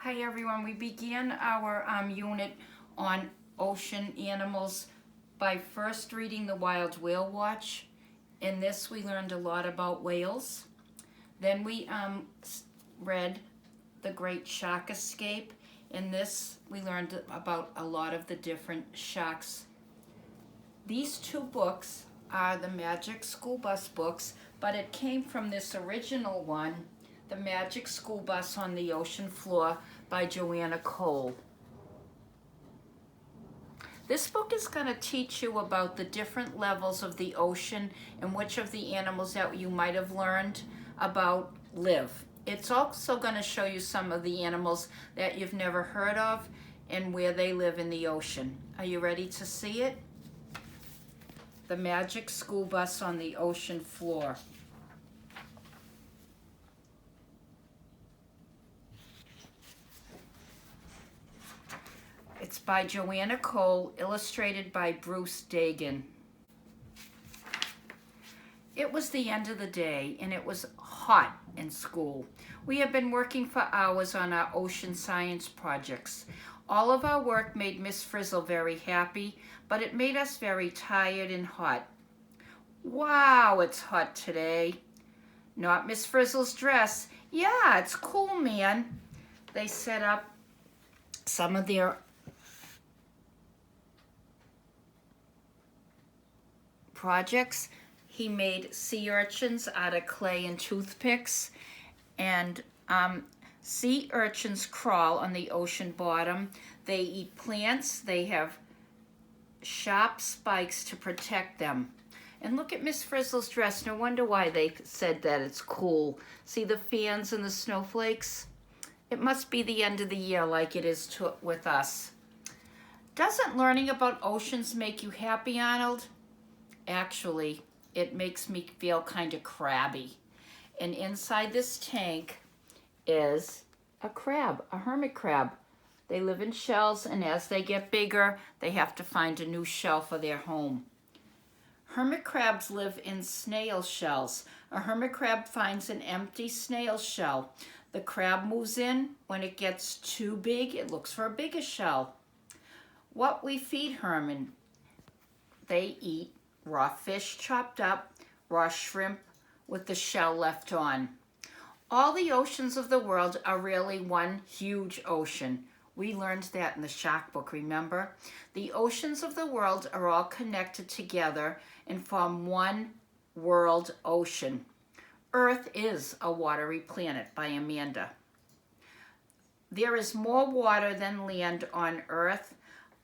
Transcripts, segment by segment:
Hi everyone, we began our unit on ocean animals by first reading the Wild Whale Watch. In this we learned a lot about whales. Then we read The Great Shark Escape. In this we learned about a lot of the different sharks. These two books are the Magic School Bus books, but it came from this original one, The Magic School Bus on the Ocean Floor by Joanna Cole. This book is going to teach you about the different levels of the ocean and which of the animals that you might have learned about live. It's also going to show you some of the animals that you've never heard of and where they live in the ocean. Are you ready to see it? The Magic School Bus on the Ocean Floor. It's by Joanna Cole, illustrated by Bruce Dagan. It was the end of the day, and it was hot in school. We had been working for hours on our ocean science projects. All of our work made Miss Frizzle very happy, but it made us very tired and hot. Wow, it's hot today. Not Miss Frizzle's dress. Yeah, it's cool, man. They set up some of their projects. He made sea urchins out of clay and toothpicks, and sea urchins crawl on the ocean bottom. They eat plants. They have sharp spikes to protect them. And look at Miss Frizzle's dress. No wonder why they said that it's cool. See the fans and the snowflakes? It must be the end of the year like it is with us. Doesn't learning about oceans make you happy, Arnold? Actually, it makes me feel kind of crabby. And inside this tank is a crab, a hermit crab. They live in shells, and as they get bigger, they have to find a new shell for their home. Hermit crabs live in snail shells. A hermit crab finds an empty snail shell. The crab moves in. When it gets too big, it looks for a bigger shell. What we feed hermit, they eat raw fish chopped up, raw shrimp with the shell left on. All the oceans of the world are really one huge ocean. We learned that in the shark book, remember? The oceans of the world are all connected together and form one world ocean. Earth is a watery planet by Amanda. There is more water than land on Earth.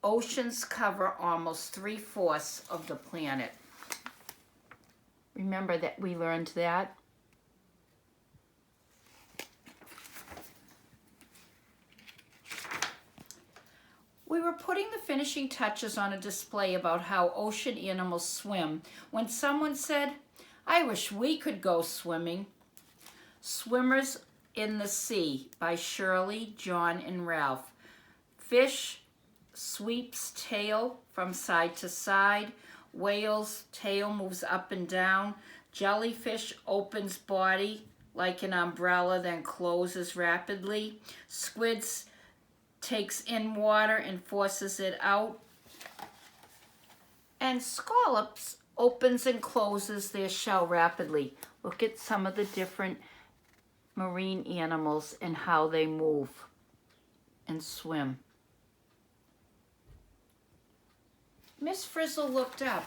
Oceans cover almost 3/4 of the planet. Remember that we learned that? We were putting the finishing touches on a display about how ocean animals swim when someone said, "I wish we could go swimming." Swimmers in the Sea by Shirley, John, and Ralph. Fish sweeps tail from side to side. Whale's tail moves up and down. Jellyfish opens body like an umbrella, then closes rapidly. Squids takes in water and forces it out. And scallops opens and closes their shell rapidly. Look at some of the different marine animals and how they move and swim. Miss Frizzle looked up.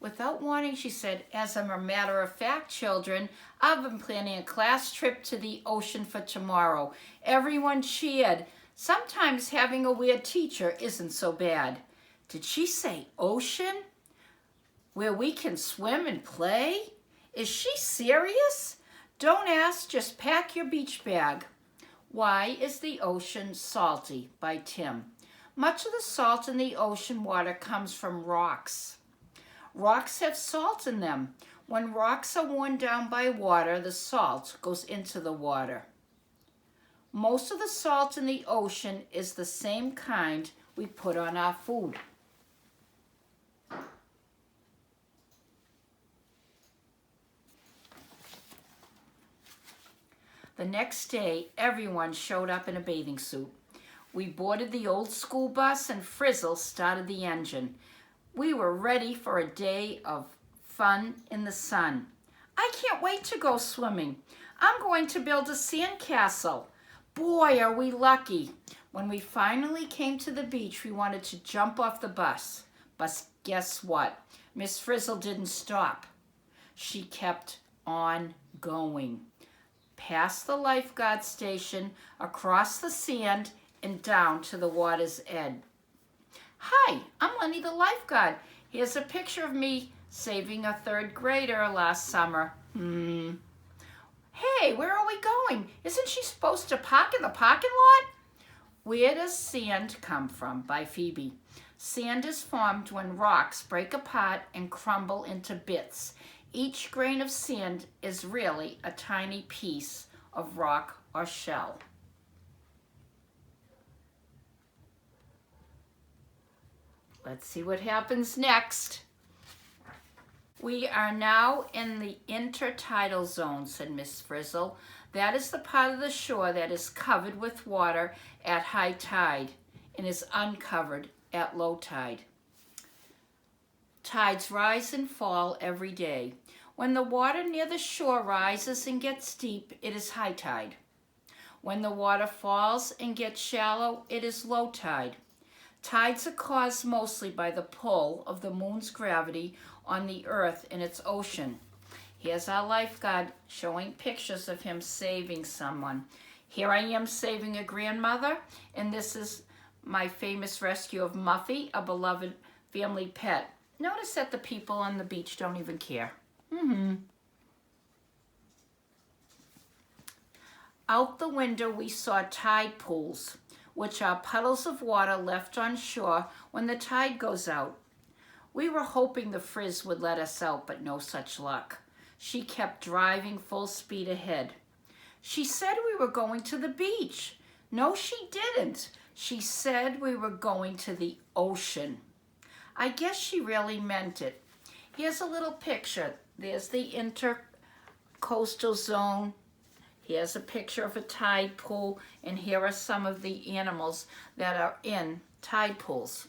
Without warning, she said, "As a matter of fact, children, I've been planning a class trip to the ocean for tomorrow." Everyone cheered. Sometimes having a weird teacher isn't so bad. Did she say ocean? Where we can swim and play? Is she serious? Don't ask, just pack your beach bag. Why is the Ocean Salty? By Tim. Much of the salt in the ocean water comes from rocks. Rocks have salt in them. When rocks are worn down by water, the salt goes into the water. Most of the salt in the ocean is the same kind we put on our food. The next day, everyone showed up in a bathing suit. We boarded the old school bus and Frizzle started the engine. We were ready for a day of fun in the sun. I can't wait to go swimming. I'm going to build a sand castle. Boy, are we lucky. When we finally came to the beach, we wanted to jump off the bus. But guess what? Miss Frizzle didn't stop. She kept on going. Past the lifeguard station, across the sand, and down to the water's edge. Hi, I'm Lenny the lifeguard. Here's a picture of me saving a third grader last summer. Hey, where are we going? Isn't she supposed to park in the parking lot? Where Does Sand Come From? By Phoebe. Sand is formed when rocks break apart and crumble into bits. Each grain of sand is really a tiny piece of rock or shell. Let's see what happens next. We are now in the intertidal zone, said Miss Frizzle. That is the part of the shore that is covered with water at high tide and is uncovered at low tide. Tides rise and fall every day. When the water near the shore rises and gets deep, it is high tide. When the water falls and gets shallow, it is low tide. Tides are caused mostly by the pull of the moon's gravity on the earth in its ocean. Here's our lifeguard showing pictures of him saving someone. Here I am saving a grandmother, and this is my famous rescue of Muffy, a beloved family pet. Notice that the people on the beach don't even care. Out the window we saw tide pools, which are puddles of water left on shore when the tide goes out. We were hoping the Frizz would let us out, but no such luck. She kept driving full speed ahead. She said we were going to the beach. No, she didn't. She said we were going to the ocean. I guess she really meant it. Here's a little picture. There's the intercoastal zone. Here's a picture of a tide pool, and here are some of the animals that are in tide pools.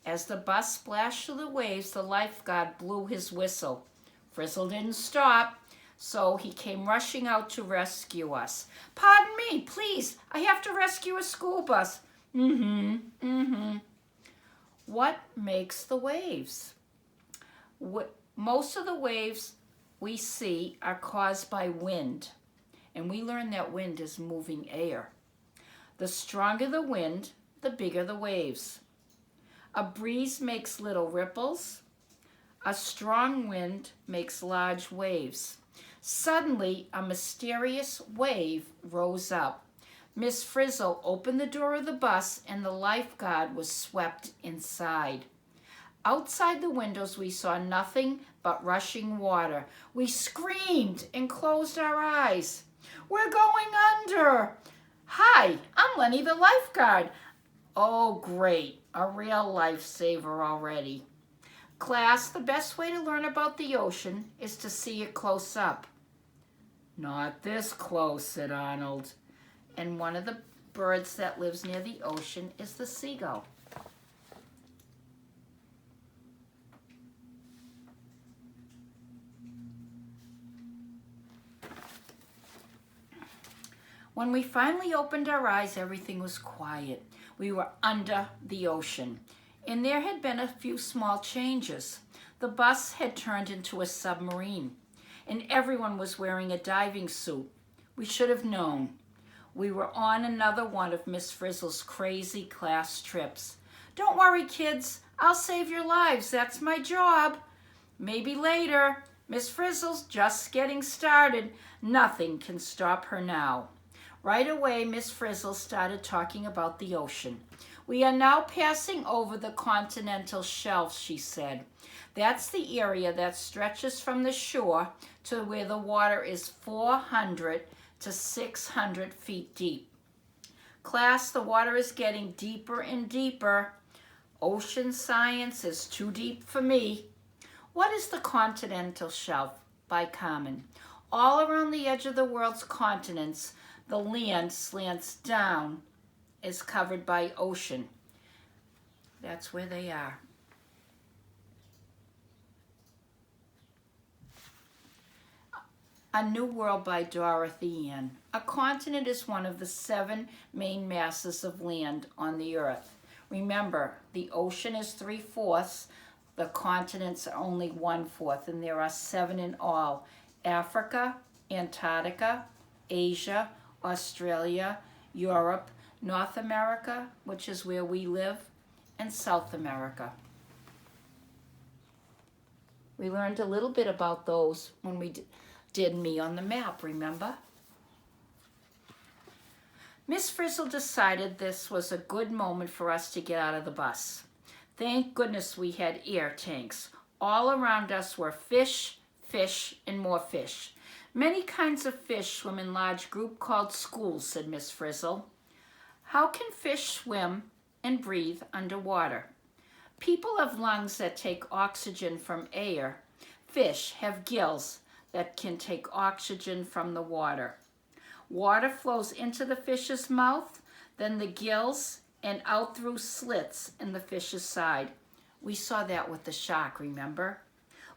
As the bus splashed through the waves, the lifeguard blew his whistle. Frizzle didn't stop, so he came rushing out to rescue us. Pardon me, please, I have to rescue a school bus. What makes the waves? Most of the waves we see are caused by wind, and we learned that wind is moving air. The stronger the wind, the bigger the waves. A breeze makes little ripples. A strong wind makes large waves. Suddenly, a mysterious wave rose up. Miss Frizzle opened the door of the bus and the lifeguard was swept inside. Outside the windows, we saw nothing but rushing water. We screamed and closed our eyes. We're going under. Hi, I'm Lenny the lifeguard. Oh, great, a real lifesaver already. Class, the best way to learn about the ocean is to see it close up. Not this close, said Arnold. And one of the birds that lives near the ocean is the seagull. When we finally opened our eyes, everything was quiet. We were under the ocean, and there had been a few small changes. The bus had turned into a submarine, and everyone was wearing a diving suit. We should have known. We were on another one of Miss Frizzle's crazy class trips. Don't worry, kids. I'll save your lives. That's my job. Maybe later. Miss Frizzle's just getting started. Nothing can stop her now. Right away, Miss Frizzle started talking about the ocean. We are now passing over the continental shelf, she said. That's the area that stretches from the shore to where the water is 400 to 600 feet deep. Class, the water is getting deeper and deeper. Ocean science is too deep for me. What is the continental shelf? By Carmen. All around the edge of the world's continents, the land slants down, is covered by ocean. That's where they are. A New World by Dorothy Ann. A continent is one of the 7 main masses of land on the earth. Remember, the ocean is 3/4, the continents are only 1/4, and there are 7 in all. Africa, Antarctica, Asia, Australia, Europe, North America, which is where we live, and South America. We learned a little bit about those when we did Me on the Map, remember? Miss Frizzle decided this was a good moment for us to get out of the bus. Thank goodness we had air tanks. All around us were fish, fish, and more fish. Many kinds of fish swim in large groups called schools, said Miss Frizzle. How can fish swim and breathe underwater? People have lungs that take oxygen from air. Fish have gills that can take oxygen from the water. Water flows into the fish's mouth, then the gills, and out through slits in the fish's side. We saw that with the shark, remember?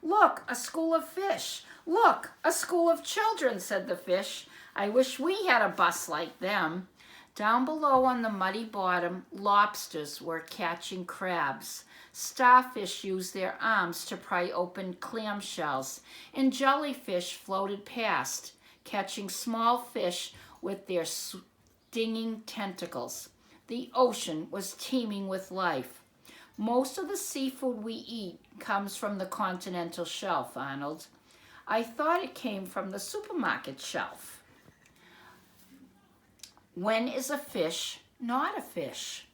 Look, a school of fish. Look, a school of children, said the fish. I wish we had a bus like them. Down below on the muddy bottom, lobsters were catching crabs. Starfish used their arms to pry open clamshells, and jellyfish floated past, catching small fish with their stinging tentacles. The ocean was teeming with life. Most of the seafood we eat comes from the continental shelf, Arnold. I thought it came from the supermarket shelf. When is a fish not a fish?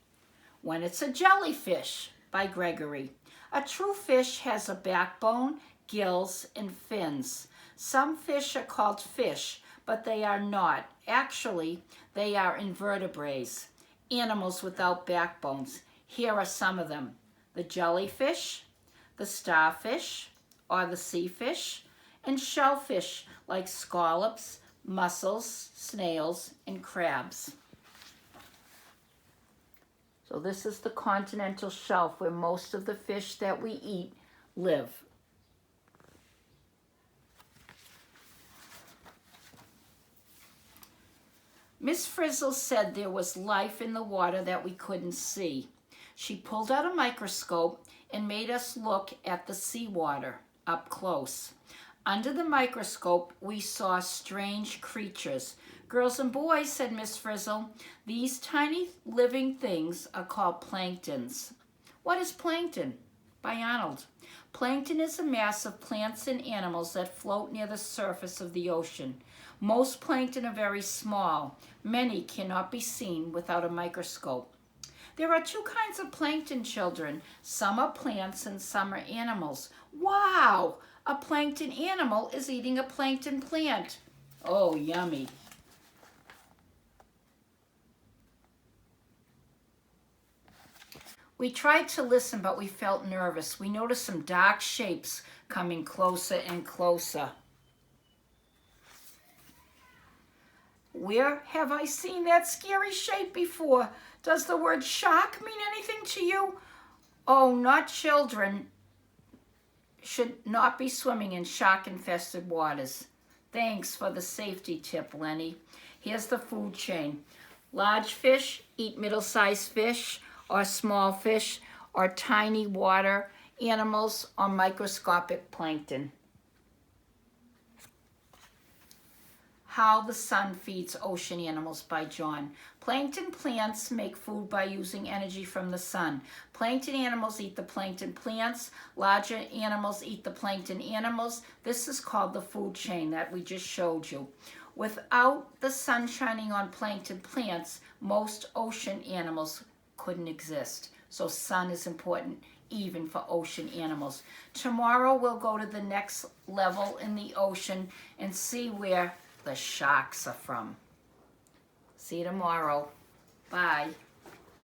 When it's a jellyfish, by Gregory. A true fish has a backbone, gills, and fins. Some fish are called fish, but they are not. Actually, they are invertebrates, animals without backbones. Here are some of them: the jellyfish, the starfish, or the sea fish, and shellfish like scallops, mussels, snails, and crabs. So this is the continental shelf where most of the fish that we eat live. Miss Frizzle said there was life in the water that we couldn't see. She pulled out a microscope and made us look at the seawater up close. Under the microscope, we saw strange creatures. Girls and boys, said Miss Frizzle, these tiny living things are called planktons. What is plankton? By Arnold. Plankton is a mass of plants and animals that float near the surface of the ocean. Most plankton are very small. Many cannot be seen without a microscope. There are 2 kinds of plankton, children. Some are plants and some are animals. Wow! A plankton animal is eating a plankton plant. Oh, yummy. We tried to listen, but we felt nervous. We noticed some dark shapes coming closer and closer. Where have I seen that scary shape before? Does the word shark mean anything to you? Oh, not children should not be swimming in shark-infested waters. Thanks for the safety tip, Lenny. Here's the food chain. Large fish eat middle-sized fish, or small fish, or tiny water animals, or microscopic plankton. How the Sun Feeds Ocean Animals by John. Plankton plants make food by using energy from the sun. Plankton animals eat the plankton plants. Larger animals eat the plankton animals. This is called the food chain that we just showed you. Without the sun shining on plankton plants, most ocean animals couldn't exist. So sun is important even for ocean animals. Tomorrow we'll go to the next level in the ocean and see where the sharks are from. See you tomorrow. Bye.